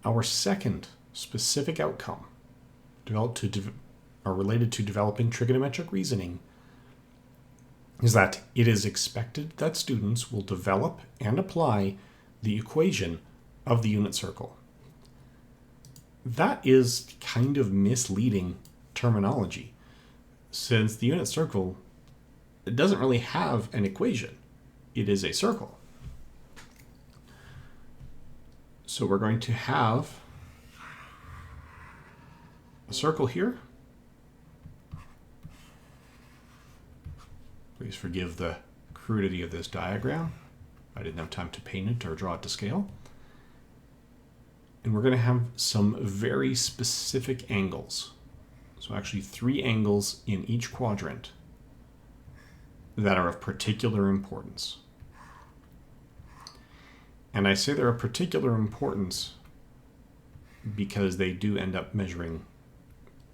Our second specific outcome related to developing trigonometric reasoning is that it is expected that students will develop and apply the equation of the unit circle. That is kind of misleading terminology, since the unit circle doesn't really have an equation. It is a circle. So we're going to have a circle here. Please forgive the crudity of this diagram. I didn't have time to paint it or draw it to scale. And we're going to have some very specific angles. So actually 3 angles in each quadrant that are of particular importance. And I say they're of particular importance because they do end up measuring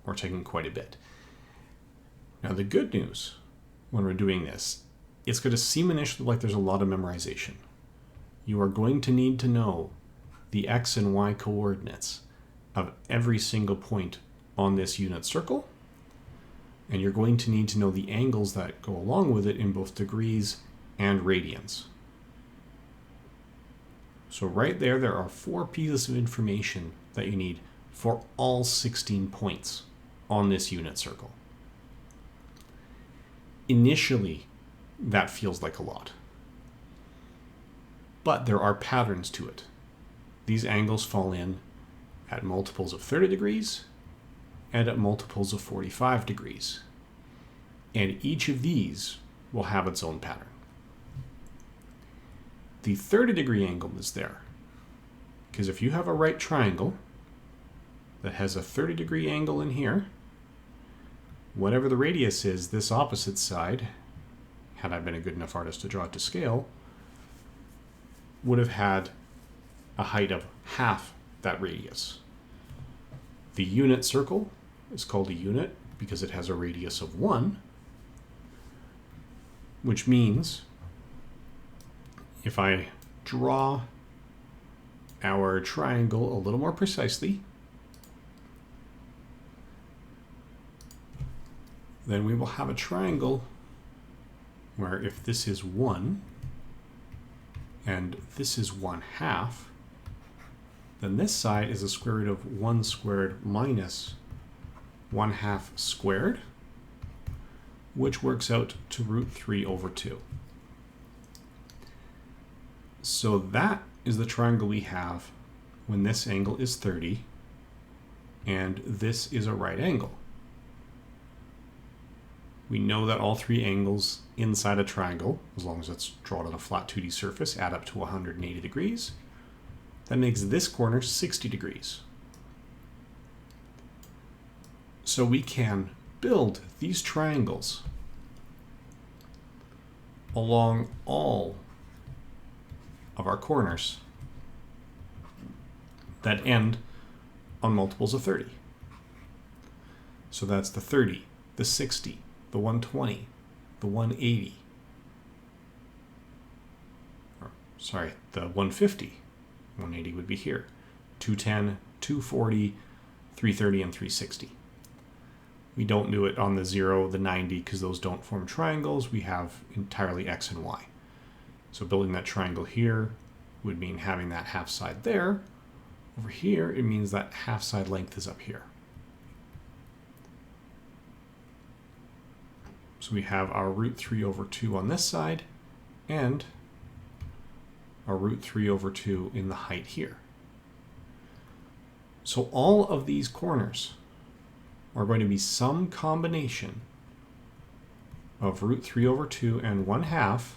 or taking quite a bit. Now the good news when we're doing this, it's going to seem initially like there's a lot of memorization. You are going to need to know the x and y coordinates of every single point on this unit circle, and you're going to need to know the angles that go along with it in both degrees and radians. So right there are 4 pieces of information that you need for all 16 points on this unit circle. Initially, that feels like a lot. But there are patterns to it. These angles fall in at multiples of 30 degrees and at multiples of 45 degrees. And each of these will have its own pattern. The 30-degree angle is there because if you have a right triangle that has a 30-degree angle in here, whatever the radius is, this opposite side, had I been a good enough artist to draw it to scale, would have had a height of half that radius. The unit circle is called a unit because it has a radius of 1, which means if I draw our triangle a little more precisely, then we will have a triangle where if this is 1 and this is 1/2, then this side is the square root of 1 squared minus 1/2 squared, which works out to root 3 over 2. So that is the triangle we have when this angle is 30 and this is a right angle. We know that all 3 angles inside a triangle, as long as it's drawn on a flat 2D surface, add up to 180 degrees. That makes this corner 60 degrees. So we can build these triangles along all of our corners that end on multiples of 30. So that's the 30, the 60, the 120, the 180, the 150, 180 would be here, 210, 240, 330, and 360. We don't do it on the 0, the 90, because those don't form triangles. We have entirely x and y. So building that triangle here would mean having that half side there. Over here, it means that half side length is up here. So we have our root 3 over 2 on this side and our root 3 over 2 in the height here. So all of these corners are going to be some combination of root 3 over 2 and 1/2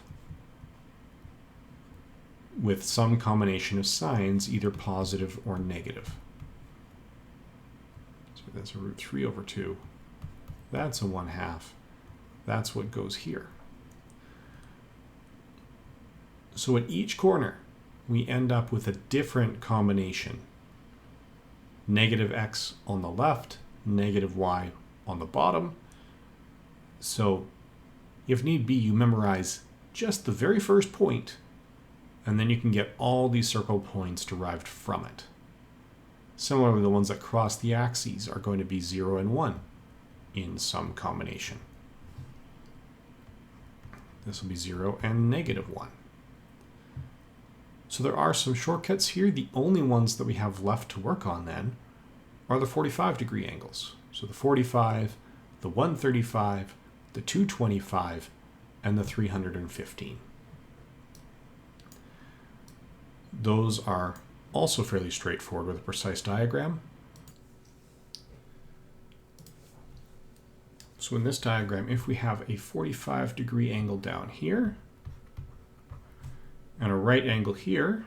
with some combination of signs, either positive or negative. So that's a root 3 over 2. That's a 1/2. That's what goes here. So at each corner, we end up with a different combination. Negative x on the left, negative y on the bottom. So if need be, you memorize just the very first point, and then you can get all these circle points derived from it. Similarly, the ones that cross the axes are going to be 0 and 1 in some combination. This will be 0 and -1. So there are some shortcuts here. The only ones that we have left to work on then are the 45-degree angles. So the 45, the 135, the 225, and the 315. Those are also fairly straightforward with a precise diagram. So in this diagram, if we have a 45-degree angle down here and a right angle here,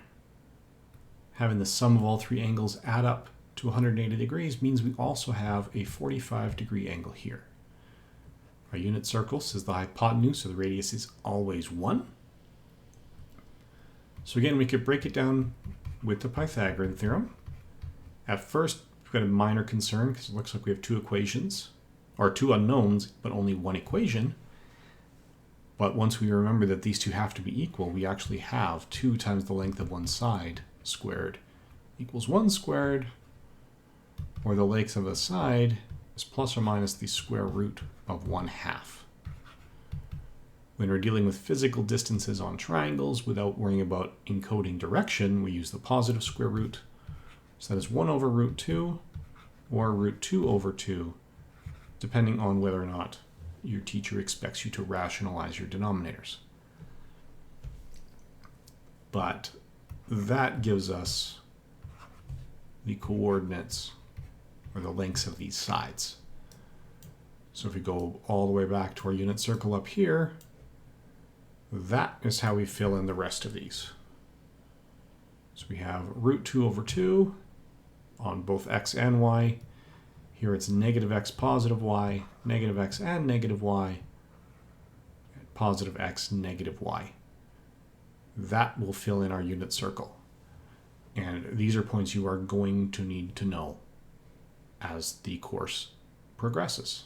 having the sum of all three angles add up to 180 degrees means we also have a 45-degree angle here. Our unit circle says the hypotenuse, so the radius, is always 1. So again, we could break it down with the Pythagorean theorem. At first, we've got a minor concern because it looks like we have two equations, or two unknowns, but only one equation. But once we remember that these two have to be equal, we actually have 2 times the length of one side squared equals 1 squared, or the length of a side is plus or minus the square root of 1/2. When we're dealing with physical distances on triangles without worrying about encoding direction, we use the positive square root. So that is 1 over root 2 or root 2 over 2, depending on whether or not your teacher expects you to rationalize your denominators. But that gives us the coordinates, or the lengths of these sides. So if we go all the way back to our unit circle up here, that is how we fill in the rest of these. So we have root 2 over 2 on both x and y. Here it's negative x, positive y, negative x and negative y, positive x, negative y. That will fill in our unit circle. And these are points you are going to need to know as the course progresses.